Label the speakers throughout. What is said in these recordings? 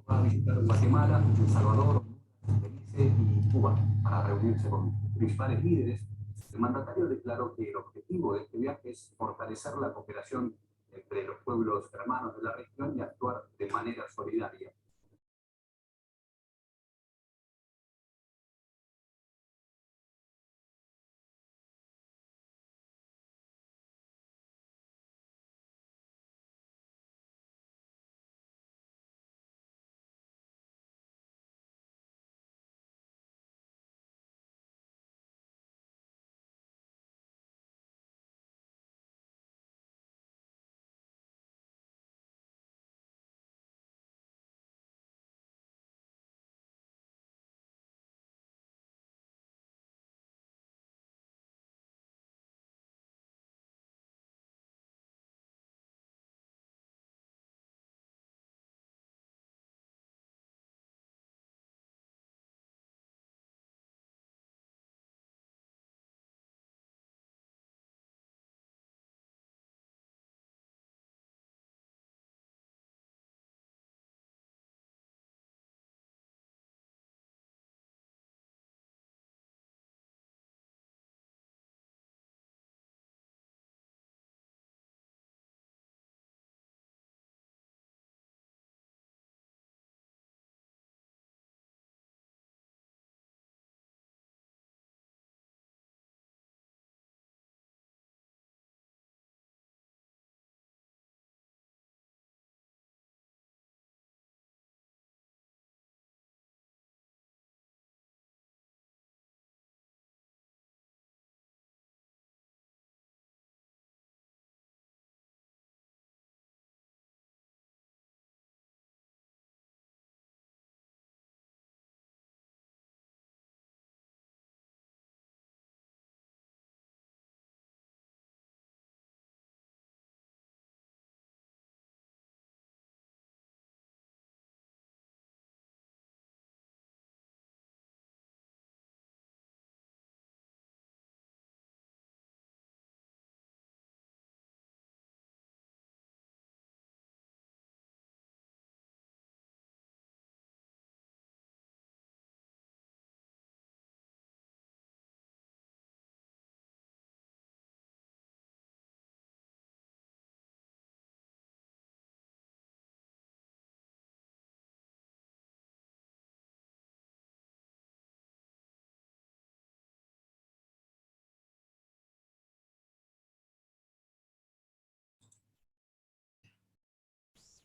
Speaker 1: va a visitar Guatemala, El Salvador, Belice y Cuba para reunirse con principales líderes. El mandatario declaró que el objetivo de este viaje es fortalecer la cooperación entre los pueblos hermanos de la región y actuar de manera solidaria.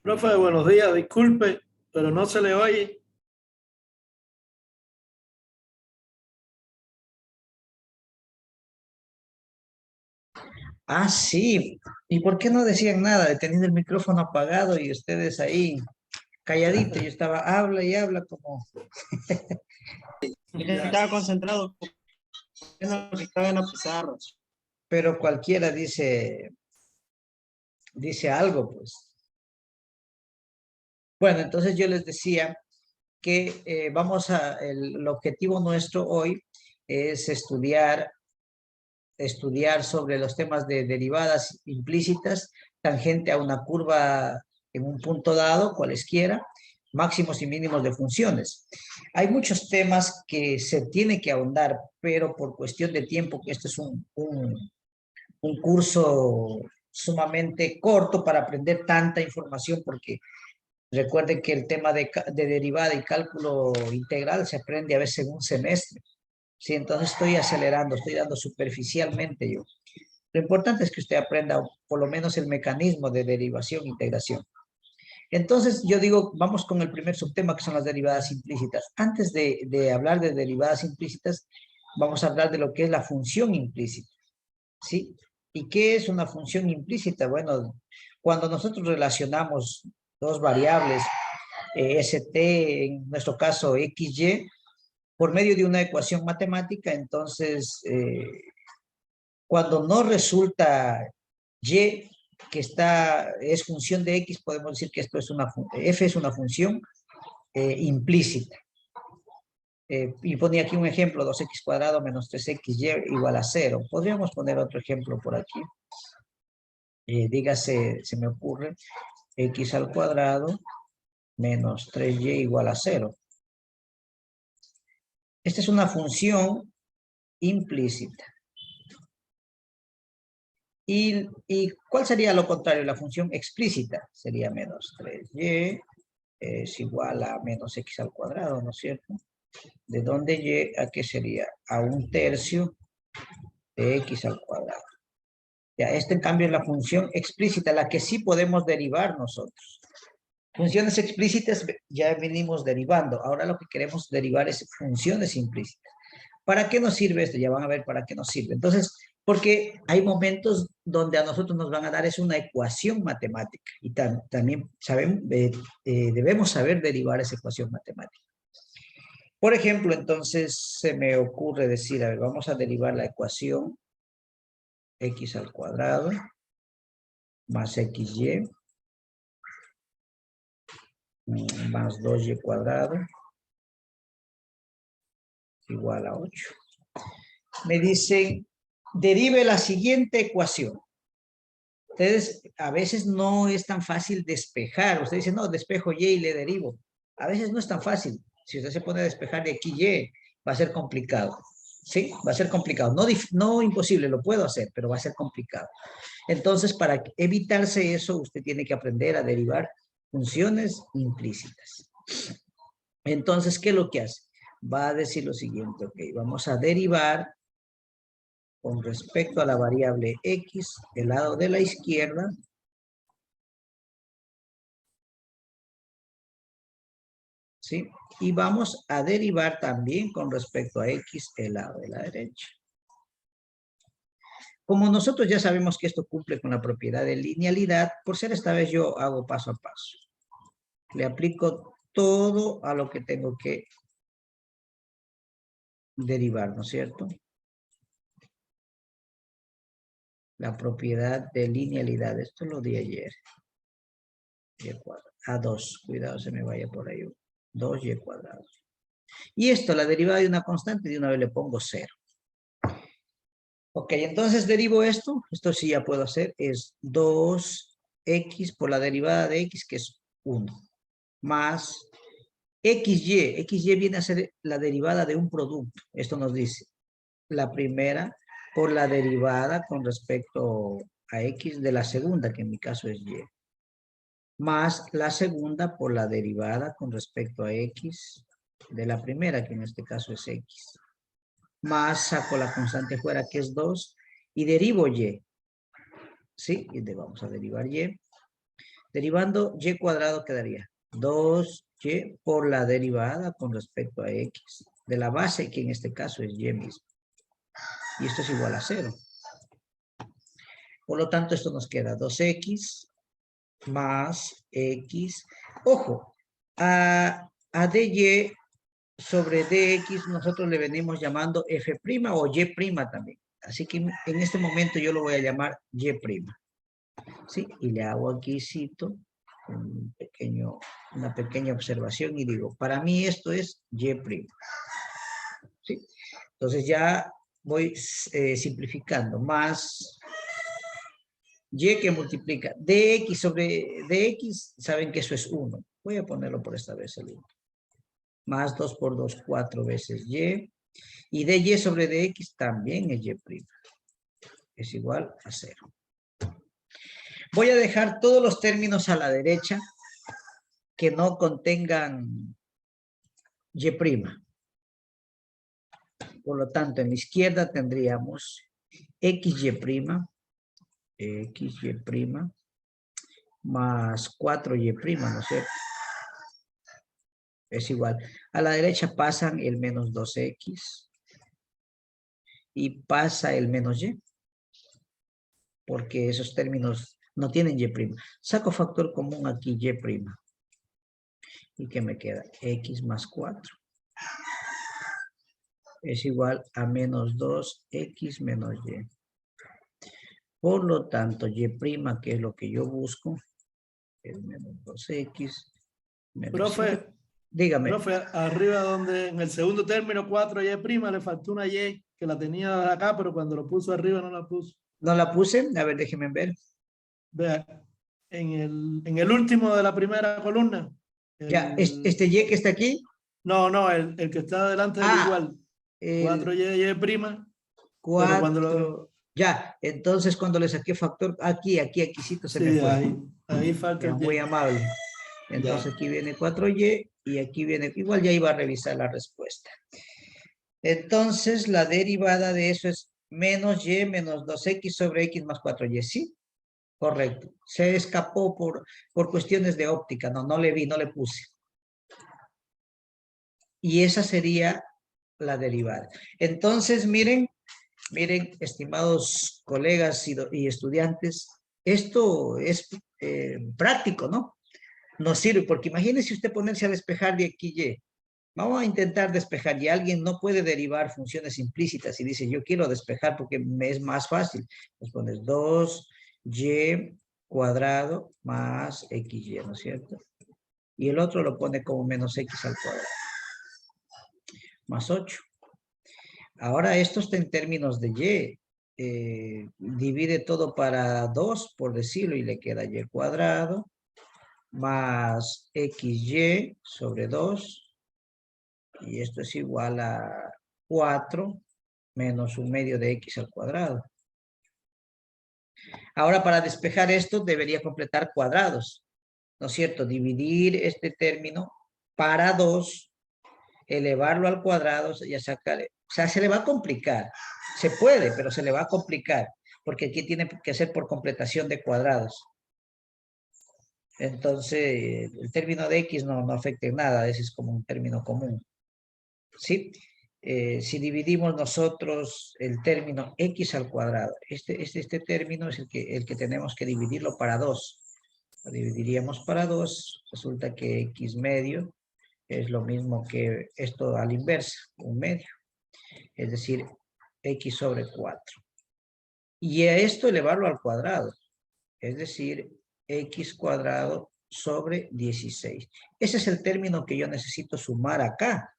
Speaker 2: Profe, buenos días, disculpe, pero no se le oye.
Speaker 3: Ah, sí. ¿Y por qué no decían nada? Teniendo el micrófono apagado y ustedes ahí calladitos. Yo estaba, habla y habla como...
Speaker 4: Estaba concentrado en lo que estaba en la pizarra.
Speaker 3: Pero cualquiera dice algo, pues. Bueno, entonces yo les decía que el objetivo nuestro hoy es estudiar sobre los temas de derivadas implícitas, tangente a una curva en un punto dado, cualesquiera, máximos y mínimos de funciones. Hay muchos temas que se tiene que ahondar, pero por cuestión de tiempo, que este es un curso sumamente corto para aprender tanta información, porque recuerden que el tema de derivada y cálculo integral se aprende a veces en un semestre. Sí, entonces estoy acelerando, estoy dando superficialmente yo. Lo importante es que usted aprenda por lo menos el mecanismo de derivación e integración. Entonces, yo digo, vamos con el primer subtema, que son las derivadas implícitas. Antes de hablar de derivadas implícitas, vamos a hablar de lo que es la función implícita, ¿sí? ¿Y qué es una función implícita? Bueno, cuando nosotros relacionamos dos variables, st, en nuestro caso xy, por medio de una ecuación matemática, entonces, cuando no resulta y que es función de x, podemos decir que esto es f es una función implícita. Y ponía aquí un ejemplo, 2x cuadrado menos 3xy igual a 0. Podríamos poner otro ejemplo por aquí. Dígase, se me ocurre, x al cuadrado menos 3y igual a 0. Esta es una función implícita. ¿Y cuál sería lo contrario? La función explícita sería menos 3y es igual a menos x al cuadrado, ¿no es cierto? ¿De dónde y a qué sería? A 1/3 de x al cuadrado. Ya, esta en cambio es la función explícita, la que sí podemos derivar nosotros. Funciones explícitas ya venimos derivando. Ahora lo que queremos derivar es funciones implícitas. ¿Para qué nos sirve esto? Ya van a ver para qué nos sirve. Entonces, porque hay momentos donde a nosotros nos van a dar es una ecuación matemática. Y también debemos saber derivar esa ecuación matemática. Por ejemplo, entonces se me ocurre decir, a ver, vamos a derivar la ecuación x al cuadrado más xy más 2y cuadrado igual a 8. Me dicen, derive la siguiente ecuación. Ustedes, a veces no es tan fácil despejar. Usted dice, no, despejo y y le derivo. A veces no es tan fácil. Si usted se pone a despejar de aquí y, va a ser complicado. ¿Sí? Va a ser complicado. No imposible, lo puedo hacer, pero va a ser complicado. Entonces, para evitarse eso, usted tiene que aprender a derivar funciones implícitas. Entonces, ¿qué es lo que hace? Va a decir lo siguiente, ok, vamos a derivar con respecto a la variable x, el lado de la izquierda, ¿sí? Y vamos a derivar también con respecto a x, el lado de la derecha. Como nosotros ya sabemos que esto cumple con la propiedad de linealidad, por ser esta vez yo hago paso a paso. Le aplico todo a lo que tengo que derivar, ¿no es cierto? La propiedad de linealidad, esto lo di ayer. Y cuadrado. A 2, cuidado, se me vaya por ahí. 2y cuadrado. Y esto, la derivada de una constante, de una vez le pongo 0. Ok, entonces derivo esto sí ya puedo hacer, es 2x por la derivada de x, que es 1, más xy viene a ser la derivada de un producto. Esto nos dice, la primera por la derivada con respecto a x de la segunda, que en mi caso es y, más la segunda por la derivada con respecto a x de la primera, que en este caso es x. Más saco la constante fuera, que es 2, y derivo y. ¿Sí? Y vamos a derivar y. Derivando y cuadrado quedaría 2y por la derivada con respecto a x de la base, que en este caso es y mismo. Y esto es igual a 0. Por lo tanto, esto nos queda 2x más x. Ojo, a dy sobre dx nosotros le venimos llamando f' o y' también. Así que en este momento yo lo voy a llamar y'. ¿Sí? Y le hago aquí, cito, una pequeña observación y digo, para mí esto es y'. ¿Sí? Entonces ya voy simplificando. Más y que multiplica dx sobre dx, saben que eso es 1. Voy a ponerlo por esta vez el 1. Más 2 por 2, 4 veces y. Y dy sobre dx también es y'. Es igual a 0. Voy a dejar todos los términos a la derecha que no contengan y'. Por lo tanto, en la izquierda tendríamos xy', más 4y', ¿no es cierto? Es igual. A la derecha pasan el menos 2x y pasa el menos y, porque esos términos no tienen y'. Saco factor común aquí, y'. ¿Y qué me queda? X más 4. Es igual a menos 2x menos y. Por lo tanto, y', que es lo que yo busco, es menos 2x menos
Speaker 2: Profe,
Speaker 3: 5. Dígame.
Speaker 2: profe, arriba donde en el segundo término 4y' le faltó una y que la tenía acá, pero cuando lo puso arriba no la puso.
Speaker 3: ¿No la puse? A ver, déjenme ver.
Speaker 2: Vea, en el último de la primera columna,
Speaker 3: Ya, este y que está aquí.
Speaker 2: No, el que está delante del igual.
Speaker 3: El
Speaker 2: 4y prima. Pero cuando
Speaker 3: 4. Ya, entonces cuando le saqué factor, aquí se me
Speaker 2: Sí,
Speaker 3: fue.
Speaker 2: ahí falta
Speaker 3: Ya,
Speaker 2: el
Speaker 3: muy
Speaker 2: y.
Speaker 3: amable. Entonces aquí viene 4y y aquí viene, igual ya iba a revisar la respuesta. Entonces la derivada de eso es menos y menos 2x sobre x más 4y, ¿sí? Correcto. Se escapó por cuestiones de óptica, no le vi, no le puse. Y esa sería la derivada. Entonces, miren, estimados colegas y estudiantes, esto es práctico, ¿no? Nos sirve, porque imagínese usted ponerse a despejar de aquí y. Vamos a intentar despejar y alguien no puede derivar funciones implícitas y dice, yo quiero despejar porque me es más fácil. Pues pones 2y cuadrado más xy, ¿no es cierto? Y el otro lo pone como menos x al cuadrado. Más 8. Ahora esto está en términos de y. Divide todo para 2, por decirlo, y le queda y cuadrado más xy sobre 2. Y esto es igual a 4 menos 1/2 de x al cuadrado. Ahora, para despejar esto, debería completar cuadrados, ¿no es cierto? Dividir este término para 2, elevarlo al cuadrado, ya sacar, o sea, se le va a complicar. Se puede, pero se le va a complicar, porque aquí tiene que hacer por completación de cuadrados. Entonces, el término de x no afecta en nada, ese es como un término común. ¿Sí? Si dividimos nosotros el término x al cuadrado, este término es el que tenemos que dividirlo para 2. Lo dividiríamos para 2, resulta que x medio es lo mismo que esto a la inversa, 1/2. Es decir, x sobre 4. Y a esto elevarlo al cuadrado, es decir, x cuadrado sobre 16. Ese es el término que yo necesito sumar acá.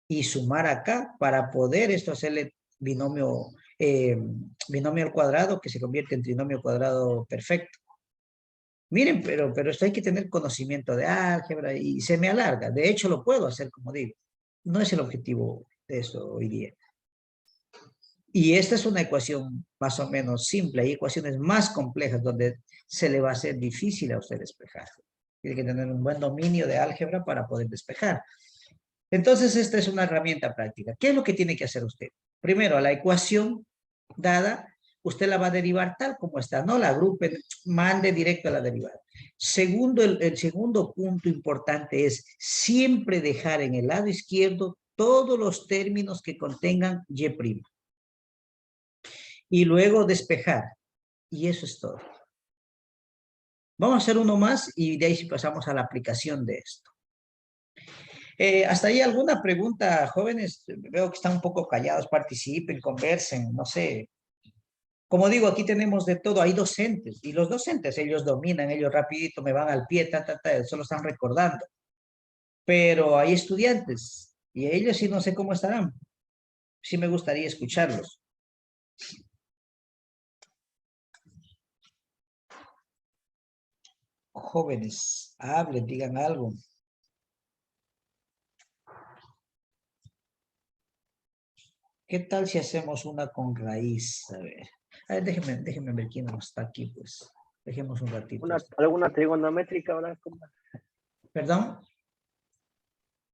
Speaker 3: Y sumar acá para poder esto hacerle binomio al cuadrado que se convierte en trinomio cuadrado perfecto. Miren, pero esto hay que tener conocimiento de álgebra y se me alarga. De hecho, lo puedo hacer, como digo. No es el objetivo de eso hoy día. Y esta es una ecuación más o menos simple. Hay ecuaciones más complejas donde se le va a hacer difícil a usted despejar. Tiene que tener un buen dominio de álgebra para poder despejar. Entonces, esta es una herramienta práctica. ¿Qué es lo que tiene que hacer usted? Primero, a la ecuación dada, usted la va a derivar tal como está. No la agrupe, mande directo a la derivada. Segundo, el segundo punto importante es siempre dejar en el lado izquierdo todos los términos que contengan y'. Y luego despejar. Y eso es todo. Vamos a hacer uno más y de ahí pasamos a la aplicación de esto. ¿Hasta ahí alguna pregunta, jóvenes? Veo que están un poco callados, participen, conversen, no sé. Como digo, aquí tenemos de todo, hay docentes, y los docentes, ellos dominan, ellos rapidito me van al pie, solo están recordando. Pero hay estudiantes, y ellos sí no sé cómo estarán. Sí me gustaría escucharlos. Jóvenes, hablen, digan algo. ¿Qué tal si hacemos una con raíz? A ver, déjenme ver quién no está aquí, pues. Dejemos un ratito.
Speaker 4: ¿Alguna trigonométrica, verdad?
Speaker 3: ¿Perdón?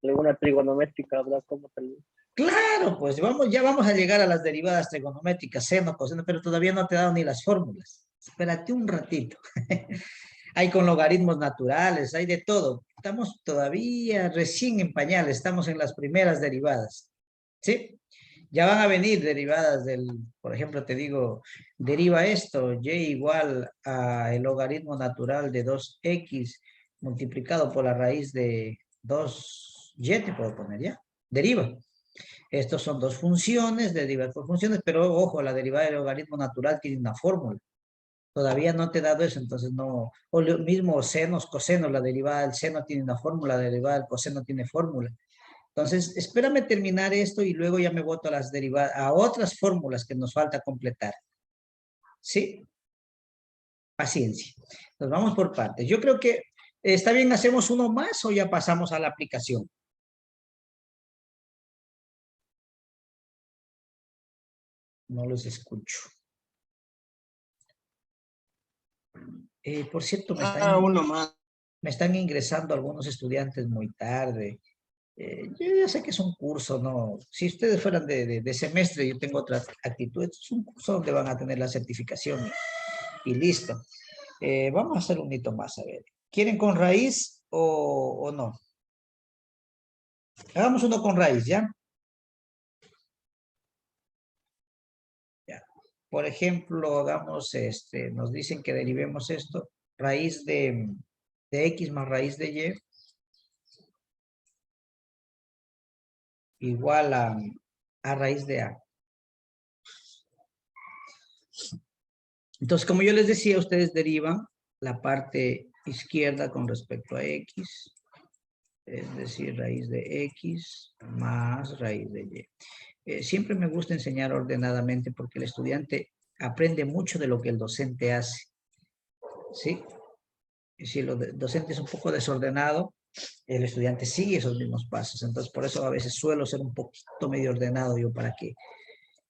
Speaker 4: ¿Alguna trigonométrica, verdad? ¿Cómo tal?
Speaker 3: Claro, pues ya vamos a llegar a las derivadas trigonométricas, seno, coseno, pero todavía no te he dado ni las fórmulas. Espérate un ratito. Hay con logaritmos naturales, hay de todo. Estamos todavía recién en pañales, estamos en las primeras derivadas. ¿Sí? Ya van a venir derivadas por ejemplo, te digo, deriva esto, y igual a el logaritmo natural de 2x multiplicado por la raíz de 2y, te puedo poner ya. Deriva. Estos son dos funciones, derivadas por funciones, pero ojo, la derivada del logaritmo natural tiene una fórmula. Todavía no te he dado eso, entonces no. O lo mismo senos, cosenos, la derivada del seno tiene una fórmula, la derivada del coseno tiene fórmula. Entonces, espérame terminar esto y luego ya me voto a las derivadas, a otras fórmulas que nos falta completar. ¿Sí? Paciencia. Nos vamos por partes. Yo creo que ¿Está bien, hacemos uno más o ya pasamos a la aplicación? No los escucho. Por cierto,
Speaker 4: Uno más.
Speaker 3: me están ingresando algunos estudiantes muy tarde. Yo ya sé que es un curso, ¿no? Si ustedes fueran de semestre, yo tengo otra actitud. Esto es un curso donde van a tener la certificación y listo. Vamos a hacer un hito más, a ver. ¿Quieren con raíz o no? Hagamos uno con raíz, ¿ya? Ya. Por ejemplo, hagamos nos dicen que derivemos esto, raíz de X más raíz de Y, igual a raíz de A. Entonces, como yo les decía, ustedes derivan la parte izquierda con respecto a X, es decir, raíz de X más raíz de Y. Siempre me gusta enseñar ordenadamente porque el estudiante aprende mucho de lo que el docente hace, ¿sí? Y si el docente es un poco desordenado, el estudiante sigue esos mismos pasos. Entonces, por eso a veces suelo ser un poquito medio ordenado yo para que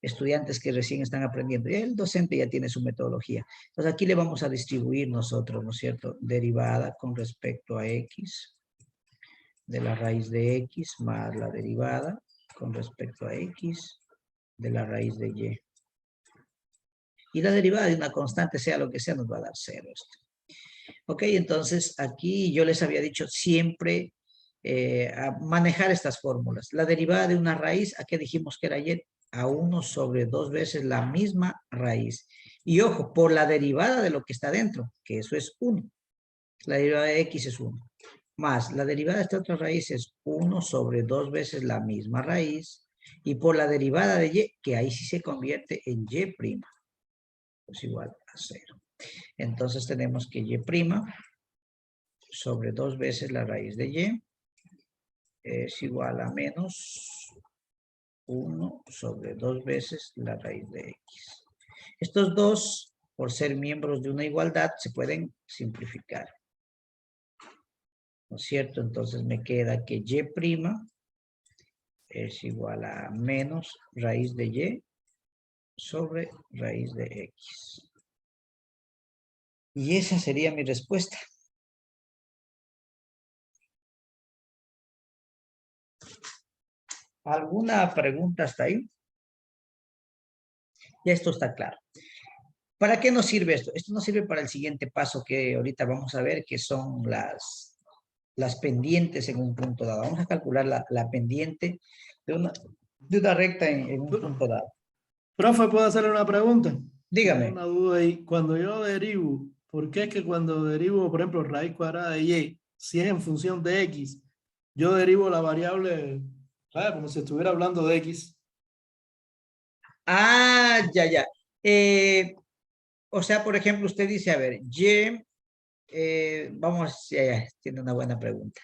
Speaker 3: estudiantes que recién están aprendiendo, y el docente ya tiene su metodología. Entonces, aquí le vamos a distribuir nosotros, ¿no es cierto? Derivada con respecto a X, de la raíz de X más la derivada con respecto a X de la raíz de Y. Y la derivada de una constante, sea lo que sea, nos va a dar 0 esto. Ok, entonces aquí yo les había dicho siempre a manejar estas fórmulas. La derivada de una raíz, ¿a qué dijimos que era ayer? A 1 sobre 2 veces la misma raíz. Y ojo, por la derivada de lo que está dentro, que eso es 1. La derivada de X es 1. Más la derivada de esta otra raíz es 1 sobre 2 veces la misma raíz. Y por la derivada de Y, que ahí sí se convierte en Y', pues igual a 0. Entonces tenemos que Y' sobre 2 veces la raíz de Y es igual a menos 1 sobre 2 veces la raíz de X. Estos dos, por ser miembros de una igualdad, se pueden simplificar. ¿No es cierto? Entonces me queda que Y' es igual a menos raíz de Y sobre raíz de X. Y esa sería mi respuesta. ¿Alguna pregunta hasta ahí? Ya esto está claro. ¿Para qué nos sirve esto? Esto nos sirve para el siguiente paso que ahorita vamos a ver, que son las pendientes en un punto dado. Vamos a calcular la pendiente de una recta en un punto dado.
Speaker 2: Profe, ¿puedo hacerle una pregunta?
Speaker 3: Dígame.
Speaker 2: Tengo una duda ahí. Cuando yo derivo, ¿por qué es que cuando derivo, por ejemplo, raíz cuadrada de Y, si es en función de X, yo derivo la variable, ¿sabes? Como si estuviera hablando de X.
Speaker 3: Ah, ya. O sea, por ejemplo, usted dice, a ver, Y, ya, tiene una buena pregunta.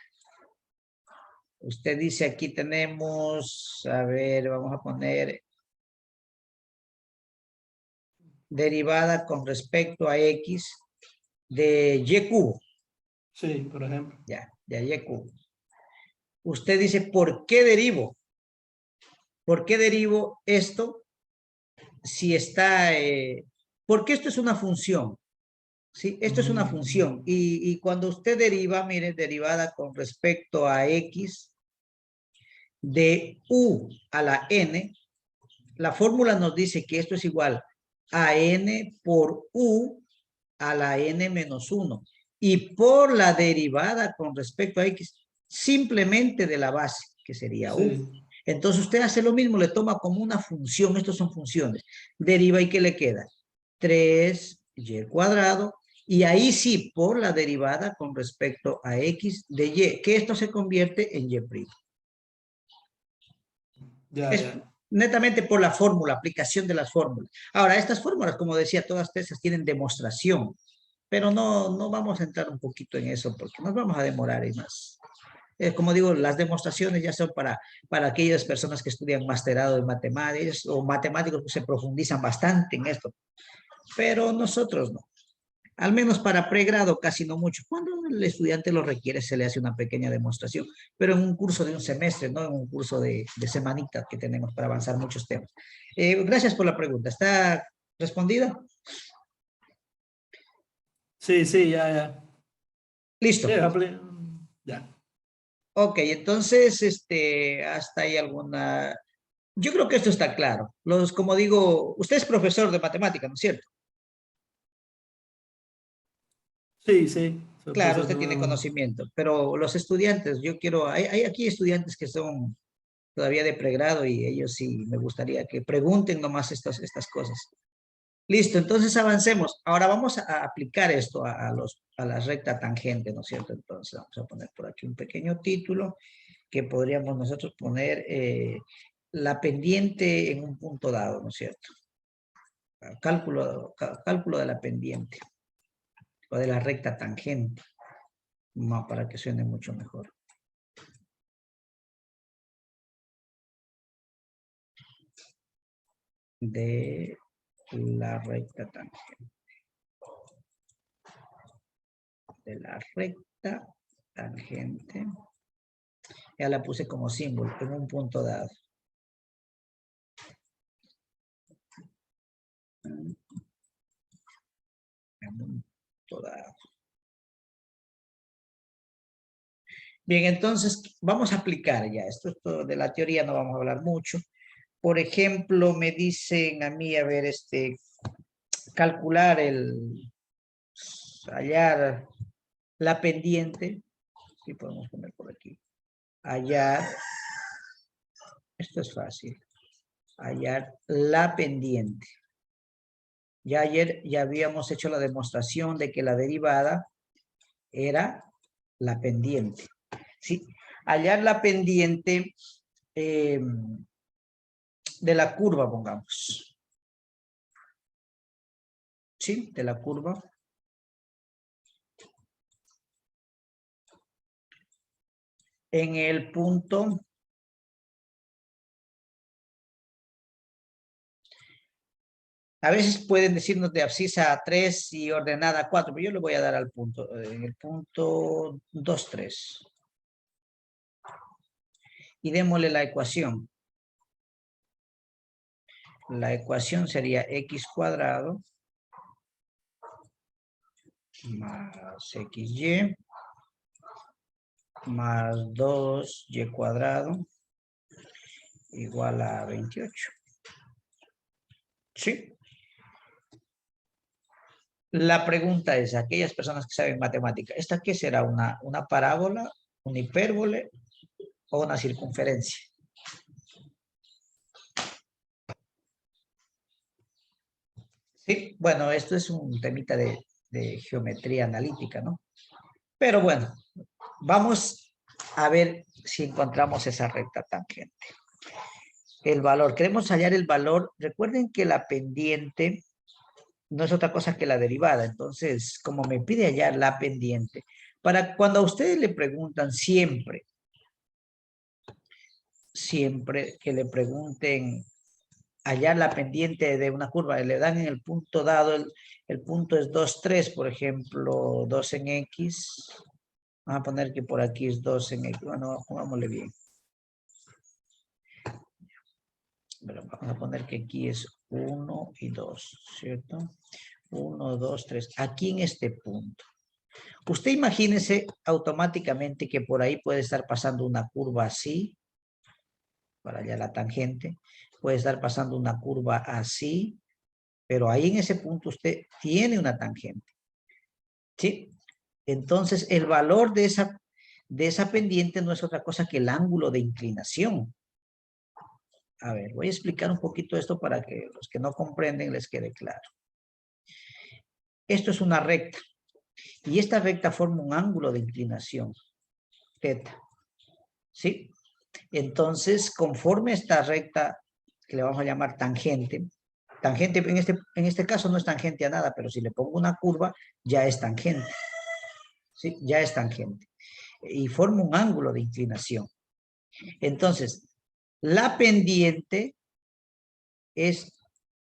Speaker 3: Usted dice, aquí tenemos, a ver, vamos a poner derivada con respecto a X de Y cubo.
Speaker 2: Sí, por ejemplo.
Speaker 3: Ya, Y cubo. Usted dice, ¿por qué derivo? ¿Por qué derivo esto si está... porque esto es una función. ¿Sí? Esto es una función. Y cuando usted deriva, mire, derivada con respecto a X de U a la N, la fórmula nos dice que esto es igual a N por U a la N menos 1. Y por la derivada con respecto a X, simplemente de la base, que sería U.
Speaker 2: Sí.
Speaker 3: Entonces usted hace lo mismo, le toma como una función, estos son funciones. Deriva y ¿qué le queda? 3y cuadrado. Y ahí sí, por la derivada con respecto a X de Y, que esto se convierte en Y'. Es netamente por la fórmula, aplicación de las fórmulas. Ahora, estas fórmulas, como decía, todas esas tienen demostración, pero no vamos a entrar un poquito en eso porque nos vamos a demorar en más. Como digo, las demostraciones ya son para aquellas personas que estudian masterado en matemáticas o matemáticos que se profundizan bastante en esto, pero nosotros no. Al menos para pregrado, casi no mucho. Cuando el estudiante lo requiere, se le hace una pequeña demostración, pero en un curso de un semestre, no en un curso de semanita que tenemos para avanzar muchos temas. Gracias por la pregunta. ¿Está respondida?
Speaker 2: Sí, sí, ya, ya.
Speaker 3: Listo.
Speaker 2: Sí, ya.
Speaker 3: Ok, entonces, hasta hay alguna... Yo creo que esto está claro. Como digo, usted es profesor de matemática, ¿no es cierto?
Speaker 2: Sí, sí. Soy
Speaker 3: Claro,
Speaker 2: profesor
Speaker 3: usted tiene conocimiento, pero los estudiantes, yo quiero, hay aquí estudiantes que son todavía de pregrado y ellos sí me gustaría que pregunten nomás estas cosas. Listo, entonces avancemos. Ahora vamos a aplicar esto a la recta tangente, ¿no es cierto? Entonces vamos a poner por aquí un pequeño título que podríamos nosotros poner la pendiente en un punto dado, ¿no es cierto? Cálculo de la pendiente o de la recta tangente, para que suene mucho mejor. De la recta tangente. De la recta tangente. Ya la puse como símbolo en un punto dado. En un punto dado. Bien, entonces vamos a aplicar ya. Esto de la teoría no vamos a hablar mucho. Por ejemplo, me dicen a mí, a ver, calcular hallar la pendiente. Sí, podemos poner por aquí. Hallar, esto es fácil. Hallar la pendiente. Ya ayer ya habíamos hecho la demostración de que la derivada era la pendiente. ¿Sí? Hallar la pendiente de la curva, pongamos. ¿Sí? De la curva. En el punto a veces pueden decirnos de abscisa a 3 y ordenada a 4, pero yo le voy a dar al punto, en el punto 2, 3. Y démosle la ecuación. La ecuación sería x cuadrado más xy más 2y cuadrado igual a 28. ¿Sí? La pregunta es, aquellas personas que saben matemática, ¿esta qué será? ¿Una parábola, una hipérbole o una circunferencia? Sí, bueno, esto es un temita de geometría analítica, ¿no? Pero bueno, vamos a ver si encontramos esa recta tangente. El valor, queremos hallar el valor. Recuerden que la pendiente no es otra cosa que la derivada. Entonces, como me pide hallar la pendiente, para cuando a ustedes le preguntan siempre que le pregunten hallar la pendiente de una curva, le dan en el punto dado, el punto es 2, 3, por ejemplo, 2 en X. Vamos a poner que por aquí es 2 en X. Bueno, pongámosle bien. Pero vamos a poner que aquí es 1 y 2, ¿cierto? 1, 2, 3. Aquí en este punto. Usted imagínese automáticamente que por ahí puede estar pasando una curva así, para allá la tangente, puede estar pasando una curva así, pero ahí en ese punto usted tiene una tangente. ¿Sí? Entonces, el valor de esa pendiente no es otra cosa que el ángulo de inclinación. A ver, voy a explicar un poquito esto para que los que no comprenden les quede claro. Esto es una recta. Y esta recta forma un ángulo de inclinación, teta. ¿Sí? Entonces, conforme esta recta, que le vamos a llamar tangente en este caso no es tangente a nada, pero si le pongo una curva, ya es tangente. ¿Sí? Ya es tangente. Y forma un ángulo de inclinación. Entonces, la pendiente es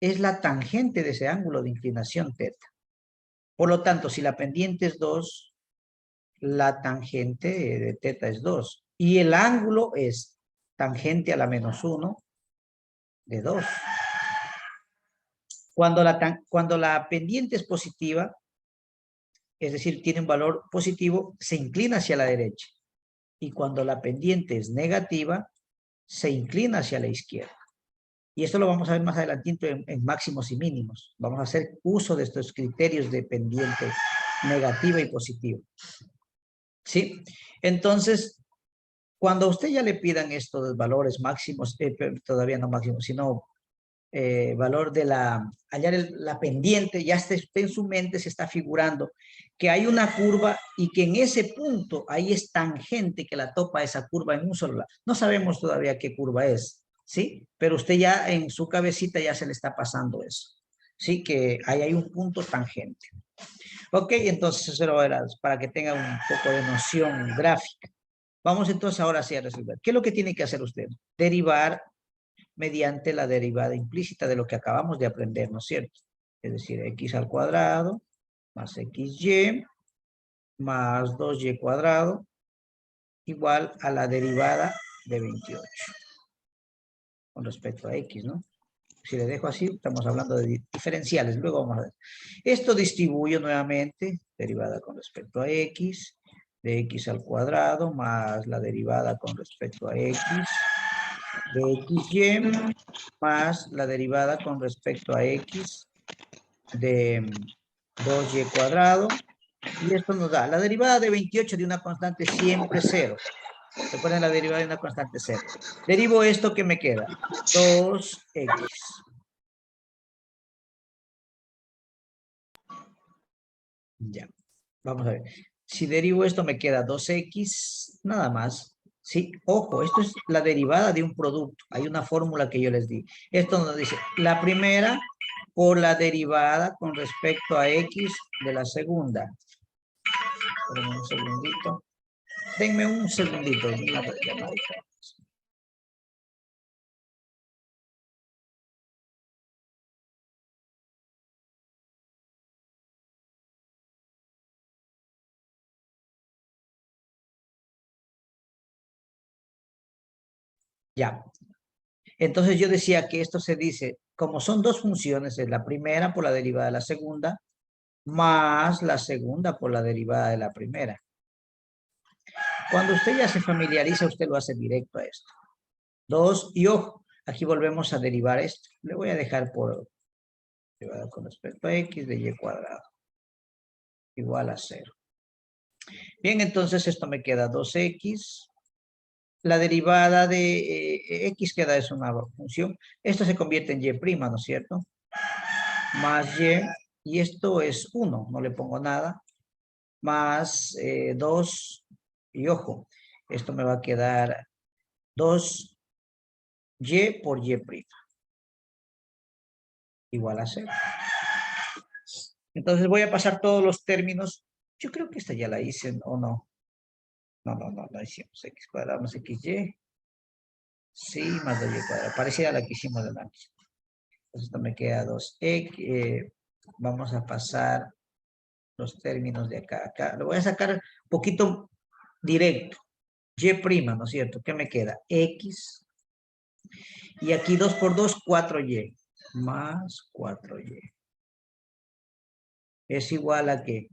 Speaker 3: la tangente de ese ángulo de inclinación teta. Por lo tanto, si la pendiente es 2, la tangente de teta es 2. Y el ángulo es tangente a la menos 1 de 2. Cuando la pendiente es positiva, es decir, tiene un valor positivo, se inclina hacia la derecha. Y cuando la pendiente es negativa, se inclina hacia la izquierda. Y esto lo vamos a ver más adelantito en máximos y mínimos. Vamos a hacer uso de estos criterios de pendiente negativa y positiva. ¿Sí? Entonces, cuando a usted ya le pidan estos valores máximos, todavía no máximos, sino valor de hallar la pendiente, ya usted en su mente se está figurando que hay una curva y que en ese punto ahí es tangente que la topa esa curva en un solo lado. No sabemos todavía qué curva es, ¿sí? Pero usted ya en su cabecita ya se le está pasando eso, ¿sí? Que ahí hay un punto tangente. Ok, entonces eso lo verás para que tenga un poco de noción gráfica. Vamos entonces ahora sí a resolver. ¿Qué es lo que tiene que hacer usted? Derivar mediante la derivada implícita de lo que acabamos de aprender, ¿no es cierto? Es decir, x al cuadrado más xy más 2y cuadrado igual a la derivada de 28 con respecto a x, ¿no? Si le dejo así, estamos hablando de diferenciales. Luego vamos a ver. Esto distribuyo nuevamente, derivada con respecto a x, de x al cuadrado más la derivada con respecto a x, de xy más la derivada con respecto a x de 2y cuadrado. Y esto nos da la derivada de 28 de una constante siempre 0. Recuerden la derivada de una constante 0. Derivo esto que me queda. 2x. Ya. Vamos a ver. Si derivo esto me queda 2x nada más. Sí, ojo, esto es la derivada de un producto. Hay una fórmula que yo les di. Esto nos dice la primera por la derivada con respecto a x de la segunda. Denme un segundito. Denme un segundito. Ya. Entonces yo decía que esto se dice, como son dos funciones, es la primera por la derivada de la segunda, más la segunda por la derivada de la primera. Cuando usted ya se familiariza, usted lo hace directo a esto. 2, y ojo, aquí volvemos a derivar esto. Le voy a dejar por derivada con respecto a x de y cuadrado. Igual a 0. Bien, entonces esto me queda 2x. La derivada de x queda es una función. Esto se convierte en y', ¿no es cierto? Más y esto es 1, no le pongo nada. Más 2, y ojo, esto me va a quedar 2y por y'. Igual a 0. Entonces voy a pasar todos los términos. Yo creo que esta ya la hice, ¿o no? No hicimos x cuadrado más xy. Sí, más 2y cuadrado. Parecida a la que hicimos delante. Entonces esto me queda 2x. Vamos a pasar los términos de acá a acá. Lo voy a sacar un poquito directo. Y', ¿no es cierto? ¿Qué me queda? X. Y aquí 2 por 2, 4y. Más 4y. Es igual a ¿qué?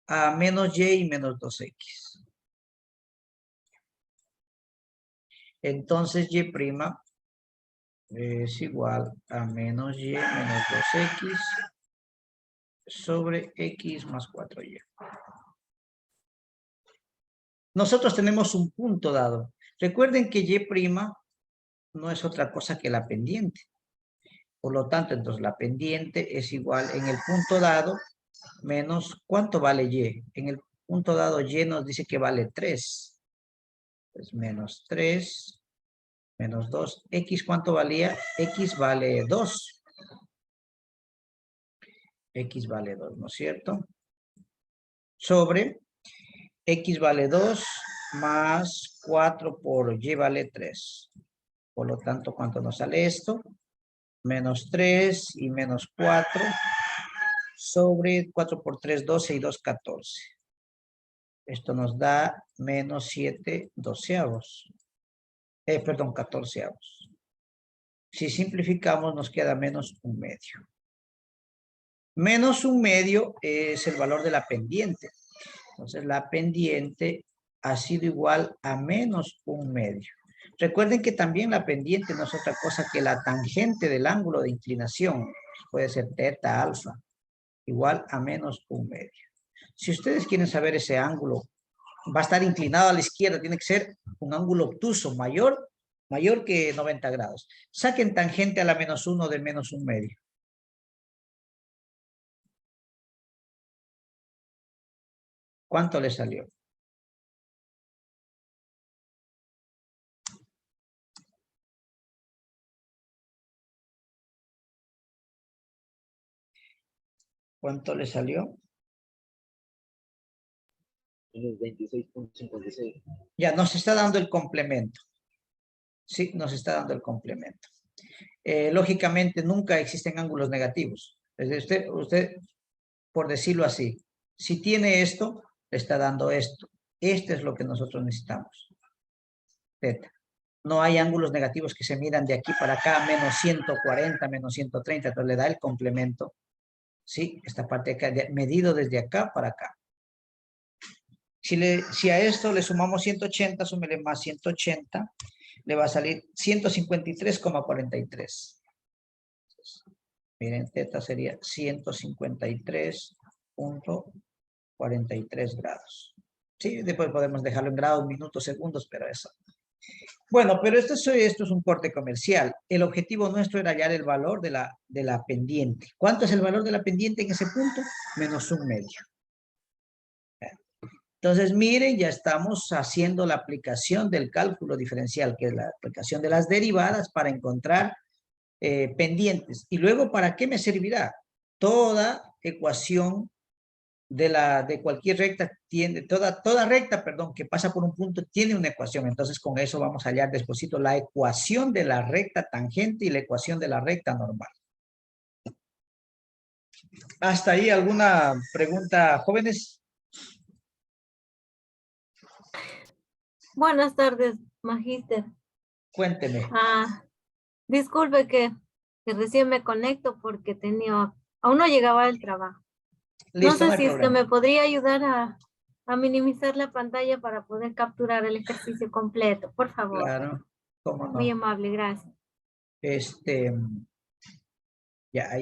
Speaker 3: A menos y y menos 2x. Entonces y' es igual a menos y menos 2x sobre x más 4y. Nosotros tenemos un punto dado. Recuerden que y' no es otra cosa que la pendiente. Por lo tanto, entonces la pendiente es igual en el punto dado menos, ¿cuánto vale y? En el punto dado y nos dice que vale 3. Pues menos 3, menos 2. X, ¿cuánto valía? X vale 2. X vale 2, ¿no es cierto? Sobre X vale 2 más 4 por Y vale 3. Por lo tanto, ¿cuánto nos sale esto? Menos 3 y menos 4 sobre 4 por 3, 12 y 2, 14. Esto nos da menos 7 doceavos. Perdón, 14avos. Si simplificamos, nos queda menos 1/2. Menos 1/2 es el valor de la pendiente. Entonces, la pendiente ha sido igual a menos 1/2. Recuerden que también la pendiente no es otra cosa que la tangente del ángulo de inclinación. Puede ser teta, alfa, igual a menos 1/2. Si ustedes quieren saber ese ángulo, va a estar inclinado a la izquierda, tiene que ser un ángulo obtuso mayor que 90 grados. Saquen tangente a la menos 1 de menos 1/2. ¿Cuánto le salió? ¿Cuánto le salió?
Speaker 5: 26.56.
Speaker 3: Ya, nos está dando el complemento. Sí, nos está dando el complemento. Lógicamente, nunca existen ángulos negativos. Usted, por decirlo así, si tiene esto, le está dando esto. Este es lo que nosotros necesitamos. Teta. No hay ángulos negativos que se miran de aquí para acá, menos 140, menos 130, entonces le da el complemento. Sí, esta parte acá, medido desde acá para acá. Si a esto le sumamos 180, súmele más 180, le va a salir 153,43. Miren, teta sería 153.43 grados. Sí, después podemos dejarlo en grados, minutos, segundos, pero eso. Bueno, pero esto es un corte comercial. El objetivo nuestro era hallar el valor de la pendiente. ¿Cuánto es el valor de la pendiente en ese punto? Menos 1/2. Entonces, miren, ya estamos haciendo la aplicación del cálculo diferencial, que es la aplicación de las derivadas para encontrar pendientes. Y luego, ¿para qué me servirá? Toda ecuación de cualquier recta tiene, toda recta, perdón, que pasa por un punto tiene una ecuación. Entonces, con eso vamos a hallar despuesito la ecuación de la recta tangente y la ecuación de la recta normal. ¿Hasta ahí alguna pregunta, jóvenes?
Speaker 6: Buenas tardes, magíster.
Speaker 3: Cuénteme.
Speaker 6: Disculpe que recién me conecto porque aún no llegaba al trabajo.
Speaker 3: Listo,
Speaker 6: No
Speaker 3: no
Speaker 6: sé
Speaker 3: hay
Speaker 6: si es que
Speaker 3: problema.
Speaker 6: me podría ayudar a minimizar la pantalla para poder capturar el ejercicio completo, por favor.
Speaker 3: Claro, cómo
Speaker 6: Muy
Speaker 3: no.
Speaker 6: amable, gracias.
Speaker 3: Ya, ahí